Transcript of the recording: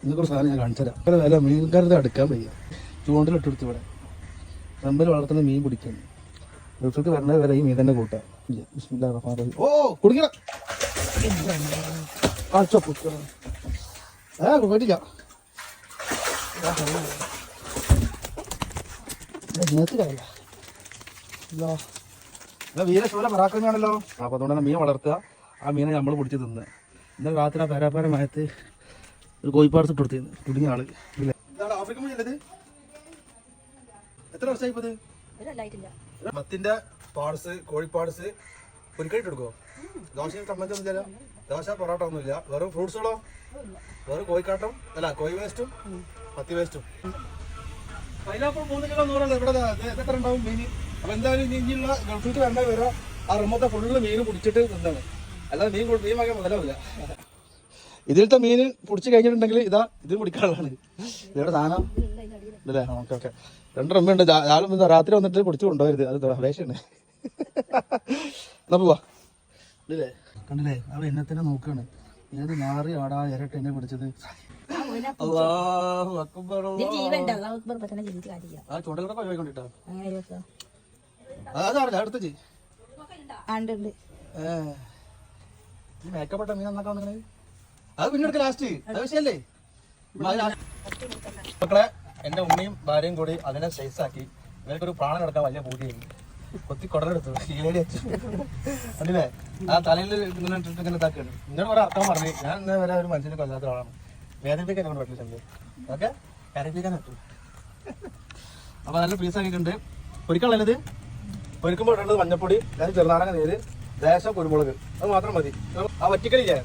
ഇന്നൊക്കെ സാധനം ഞാൻ കാണിച്ചു തരാം. വില മീൻകാരത് അടുക്കാൻ വയ്യ. ചൂണ്ടിലിട്ടെടുത്ത് ഇവിടെ റബ്ബർ വളർത്തുന്ന മീൻ പിടിക്കുന്നു. ഗൾഫിലേക്ക് വരണ വരെ ഈ മീൻ തന്നെ കൂട്ടാം. ഓ കുടിക്കണം. പേടില്ല. വീരശൂല പറാക്കുന്നതാണല്ലോ. അപ്പൊ അതുകൊണ്ടാണ് മീൻ വളർത്തുക. ആ മീനെ നമ്മൾ പിടിച്ച് തിന്ന്. ഇന്നലെ രാത്രി ആ പരാപ്പാരമായത്ത് ഒരു കോഴിപ്പാടത്ത് കൊടുത്തിരുന്നു കുടുങ്ങിയ ആള്. ഇതാണ് ആഫ്രിക്കൻ മീനല്ലത്. എത്ര വർഷമായി ഇപ്പത്? മത്തിന്റെ പാർട്സ്, കോഴിപ്പാർട്സ് പൊരിക്കഴിട്ട് എടുക്കുമോ? ദോശയും ചമ്മന്തി ഒന്നുമില്ല, ദോശ പൊറോട്ട ഒന്നുമില്ല, വെറും ഫ്രൂട്ട്സുകളോ, വെറും കോഴിക്കാട്ടം അല്ല കോഴി വേസ്റ്റും പത്തി വേസ്റ്റും. പൈനാപ്പിൾ 3 കിലോ 100 ഇവിടെ എത്ര ഉണ്ടാവും മീൻ? അപ്പൊ എന്തായാലും ഇനിയുള്ള ഗൾഫിലേക്ക് വന്നാൽ വരെ ആ റമ്മത്തെ ഫുള്ള് മീൻ പിടിച്ചിട്ട് നിന്നാണ്. അല്ലാതെ മീൻ വാങ്ങാൻ മുതലാവില്ല. ഇതിലത്തെ മീൻ പിടിച്ച് കഴിഞ്ഞിട്ടുണ്ടെങ്കിൽ ഇതാ ഇത് പിടിക്കാനുള്ളതാണ്. ഇവിടെ സാധനം ഇല്ലേ? Okay okay. 2 റമ്മയുണ്ട്. രാത്രി വന്നിട്ട് പിടിച്ച് കൊണ്ടുപോകരുത്, അത് വേഷമാണ്. എന്നാ പോവാ. ഇല്ലേ കണ്ടില്ലേ? അവ എന്നെ നോക്കാണ്. ഏത് നാറി ആടാ ഇരട്ട് എന്നെ പിടിച്ചത്. അല്ലാഹു അക്ബർ. ആ ചൂണ്ടലൊക്കെ പോയിക്കൊണ്ടിട്ടാ അതറിയില്ല. അടുത്ത മേക്കപ്പെട്ട മീൻ നന്നാക്കാൻ വന്നിട്ട് അത് പിന്നെ എടുക്ക ലാസ്റ്റ്. അത് വിഷയല്ലേ മക്കളെ? എന്റെ ഉമ്മയും ഭാര്യയും കൂടി അതിനെ സൈസാക്കി. ഇവർക്കൊരു പ്രാണൻ എടുക്കാൻ വലിയ പൂതിയായി. കൊത്തി കുടലെടുത്തു, കീഴടി വെച്ചു. കണ്ടില്ലേ? ആ തലയിൽ ഇങ്ങനെ ഇട്ടിട്ട് ഇങ്ങനെ ഇതാക്കാണ്. ഇന്നോട് കുറെ അർത്ഥം പറഞ്ഞു. ഞാൻ ഇന്നേ വരെ ഒരു മനുഷ്യനെ കൊല്ലാത്ത ആളാണ്. വേദനിപ്പിക്കാൻ എന്നോട് പറ്റില്ല. ഓക്കെ, കരയിപ്പിക്കാൻ പറ്റും. അപ്പൊ നല്ല പീസാക്കിയിട്ടുണ്ട്. പൊരിക്കാനുള്ളത് പൊരിക്കുമ്പോൾ ഇടേണ്ടത് മഞ്ഞപ്പൊടി, ചെറുനാരങ്ങ നീര്, ലേശം കുരുമുളക്, അത് മാത്രം മതി. ആ വറ്റിക്കലില്ലേ